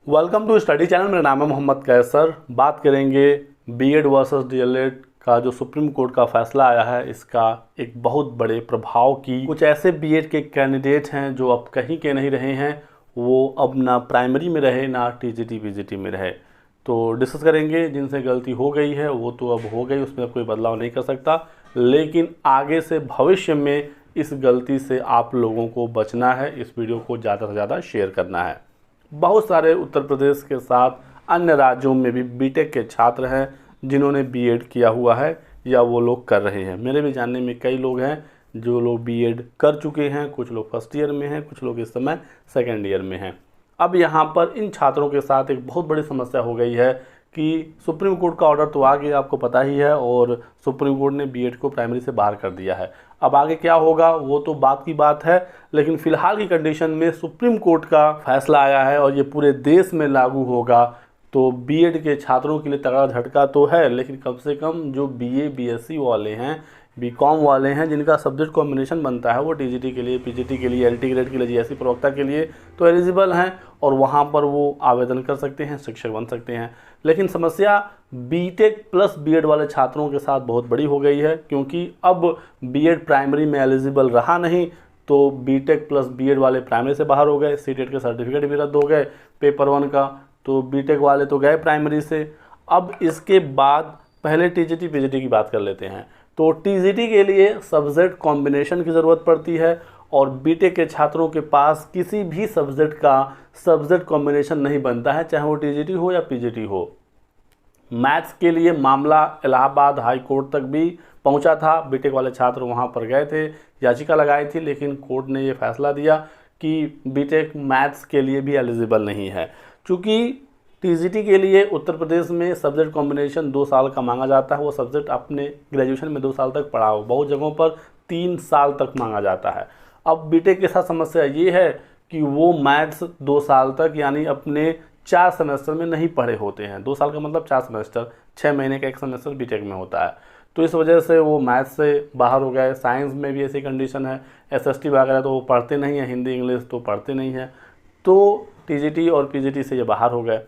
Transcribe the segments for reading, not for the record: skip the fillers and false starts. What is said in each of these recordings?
Welcome to study channel. मेरा नाम है मोहम्मद कैसर। बात करेंगे बीएड वर्सेस डीएलएड का जो सुप्रीम कोर्ट का फैसला आया है, इसका एक बहुत बड़े प्रभाव की। कुछ ऐसे बीएड के कैंडिडेट हैं जो अब कहीं के नहीं रहे हैं, वो अब ना प्राइमरी में रहे ना टीजीटी पीजीटी में रहे। तो डिस्कस करेंगे। जिनसे गलती हो गई है वो तो अब हो गई, उसमें अब कोई बदलाव नहीं कर सकता, लेकिन आगे से भविष्य में इस गलती से आप लोगों को बचना है। इस वीडियो को ज़्यादा से ज़्यादा शेयर करना है। बहुत सारे उत्तर प्रदेश के साथ अन्य राज्यों में भी बीटेक के छात्र हैं जिन्होंने बीएड किया हुआ है या वो लोग कर रहे हैं। मेरे भी जानने में कई लोग हैं जो लोग बीएड कर चुके हैं, कुछ लोग फर्स्ट ईयर में हैं, कुछ लोग इस समय सेकेंड ईयर में हैं। अब यहाँ पर इन छात्रों के साथ एक बहुत बड़ी समस्या हो गई है कि सुप्रीम कोर्ट का ऑर्डर तो आ गया, आपको पता ही है, और सुप्रीम कोर्ट ने बीएड को प्राइमरी से बाहर कर दिया है। अब आगे क्या होगा वो तो बात की बात है, लेकिन फिलहाल की कंडीशन में सुप्रीम कोर्ट का फैसला आया है और ये पूरे देश में लागू होगा। तो बीएड के छात्रों के लिए तगड़ा झटका तो है, लेकिन कम से कम जो बीए बीएससी वाले हैं, बीकॉम वाले हैं, जिनका सब्जेक्ट कॉम्बिनेशन बनता है, वो टीजीटी के लिए, पीजीटी के लिए, एलटी ग्रेड के लिए, जीएससी प्रवक्ता के लिए तो एलिजिबल हैं और वहाँ पर वो आवेदन कर सकते हैं, शिक्षक बन सकते हैं। लेकिन समस्या बीटेक प्लस बीएड वाले छात्रों के साथ बहुत बड़ी हो गई है, क्योंकि अब बीएड प्राइमरी में एलिजिबल रहा नहीं, तो बीटेक प्लस बीएड वाले प्राइमरी से बाहर हो गए। सीटेट के सर्टिफिकेट भी रद्द हो गए पेपर 1 का, तो बीटेक वाले तो गए प्राइमरी से। अब इसके बाद पहले टीजीटी पीजीटी की बात कर लेते हैं। तो टीजीटी के लिए सब्जेक्ट कॉम्बिनेशन की ज़रूरत पड़ती है और बीटेक के छात्रों के पास किसी भी सब्जेक्ट का सब्जेक्ट कॉम्बिनेशन नहीं बनता है, चाहे वो टीजीटी हो या पीजीटी हो। मैथ्स के लिए मामला इलाहाबाद हाई कोर्ट तक भी पहुंचा था। बीटेक वाले छात्र वहां पर गए थे, याचिका लगाई थी, लेकिन कोर्ट ने ये फैसला दिया कि बीटेक मैथ्स के लिए भी एलिजिबल नहीं है। चूँकि टीजीटी के लिए उत्तर प्रदेश में सब्जेक्ट कॉम्बिनेशन 2 साल का मांगा जाता है, वो सब्जेक्ट अपने ग्रेजुएशन में 2 साल तक पढ़ा हो, बहुत जगहों पर 3 साल तक मांगा जाता है। अब बीटेक के साथ समस्या ये है कि वो मैथ्स 2 साल तक यानी अपने 4 सेमेस्टर में नहीं पढ़े होते हैं। 2 साल का मतलब 4 सेमेस्टर, 6 महीने का एक सेमेस्टर बीटेक में होता है। तो इस वजह से वो मैथ्स से बाहर हो गए। साइंस में भी ऐसी कंडीशन है, एसएसटी वगैरह तो वो पढ़ते नहीं हैं, हिंदी इंग्लिश तो पढ़ते नहीं हैं, तो टीजीटी और पीजीटी से ये बाहर हो गए।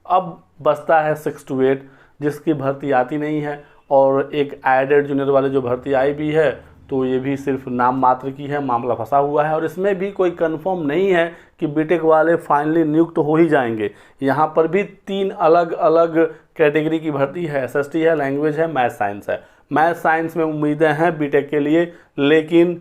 अब बचता है 6 to 8 जिसकी भर्ती आती नहीं है, और एक एडेड जूनियर वाले जो भर्ती आई भी है तो ये भी सिर्फ नाम मात्र की है, मामला फंसा हुआ है और इसमें भी कोई कंफर्म नहीं है कि बीटेक वाले फाइनली नियुक्त हो ही जाएंगे। यहाँ पर भी 3 अलग अलग कैटेगरी की भर्ती है, एसएसटी है, लैंग्वेज है, मैथ साइंस है। मैथ साइंस में उम्मीदें हैं बीटेक के लिए, लेकिन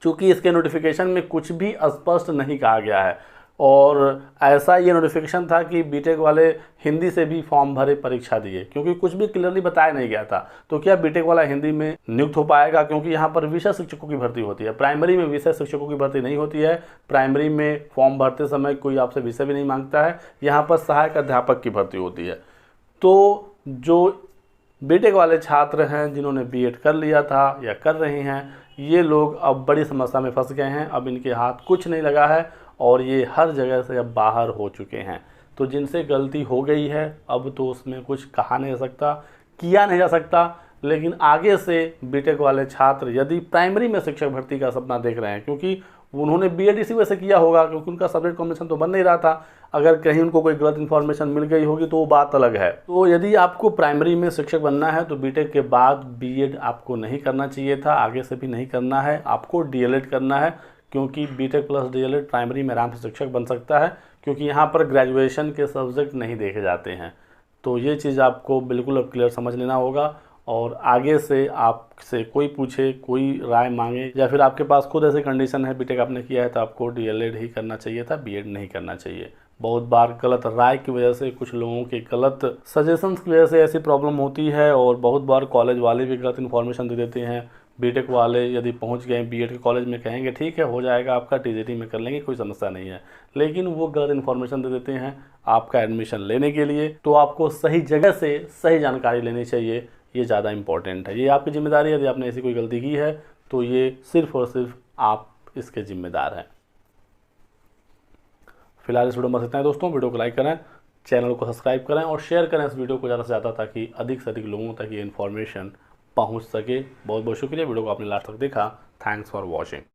चूँकि इसके नोटिफिकेशन में कुछ भी स्पष्ट नहीं कहा गया है, और ऐसा ये नोटिफिकेशन था कि बीटेक वाले हिंदी से भी फॉर्म भरे, परीक्षा दिए, क्योंकि कुछ भी क्लियरली बताया नहीं गया था। तो क्या बीटेक वाला हिंदी में नियुक्त हो पाएगा? क्योंकि यहाँ पर विषय शिक्षकों की भर्ती होती है, प्राइमरी में विषय शिक्षकों की भर्ती नहीं होती है। प्राइमरी में फॉर्म भरते समय कोई आपसे विषय भी नहीं मांगता है, यहाँ पर सहायक अध्यापक की भर्ती होती है। तो जो बीटेक वाले छात्र हैं जिन्होंने बीएड कर लिया था या कर रहे हैं, ये लोग अब बड़ी समस्या में फंस गए हैं। अब इनके हाथ कुछ नहीं लगा है और ये हर जगह से अब बाहर हो चुके हैं। तो जिनसे गलती हो गई है अब तो उसमें कुछ कहा नहीं जा सकता, किया नहीं जा सकता, लेकिन आगे से बीटेक वाले छात्र यदि प्राइमरी में शिक्षक भर्ती का सपना देख रहे हैं, क्योंकि उन्होंने बीएड इसी वजह से किया होगा क्योंकि उनका सब्जेक्ट कॉम्बिनेशन तो बन नहीं रहा था। अगर कहीं उनको कोई गलत इन्फॉर्मेशन मिल गई होगी तो वो बात अलग है। तो यदि आपको प्राइमरी में शिक्षक बनना है तो बीटेक के बाद बीएड आपको नहीं करना चाहिए था, आगे से भी नहीं करना है, आपको डीएलएड करना है, क्योंकि बीटेक प्लस डीएलएड प्राइमरी में आराम से शिक्षक बन सकता है, क्योंकि यहाँ पर ग्रेजुएशन के सब्जेक्ट नहीं देखे जाते हैं। तो ये चीज़ आपको बिल्कुल अब क्लियर समझ लेना होगा, और आगे से आपसे कोई पूछे, कोई राय मांगे, या फिर आपके पास खुद ऐसी कंडीशन है बीटेक आपने किया है तो आपको डीएलएड ही करना चाहिए था, बीएड नहीं करना चाहिए। बहुत बार गलत राय की वजह से, कुछ लोगों के गलत सजेशंस की वजह से ऐसी प्रॉब्लम होती है, और बहुत बार कॉलेज वाले भी गलत इन्फॉर्मेशन दे देते हैं। बीटेक वाले यदि पहुंच गए बीएड के कॉलेज में, कहेंगे ठीक है हो जाएगा आपका, टीजीटी में कर लेंगे, कोई समस्या नहीं है, लेकिन वो गलत इन्फॉर्मेशन दे देते हैं आपका एडमिशन लेने के लिए। तो आपको सही जगह से सही जानकारी लेनी चाहिए, ये ज़्यादा इंपॉर्टेंट है। ये आपकी जिम्मेदारी है। यदि आपने ऐसी कोई गलती की है तो ये सिर्फ और सिर्फ आप इसके जिम्मेदार हैं। फिलहाल इस वीडियो में बस इतना है दोस्तों। वीडियो को लाइक करें, चैनल को सब्सक्राइब करें और शेयर करें इस वीडियो को ज़्यादा से ज़्यादा, ताकि अधिक से अधिक लोगों तक ये इन्फॉर्मेशन पहुंच सके। बहुत बहुत शुक्रिया, वीडियो को आपने लास्ट तक देखा। Thanks for watching.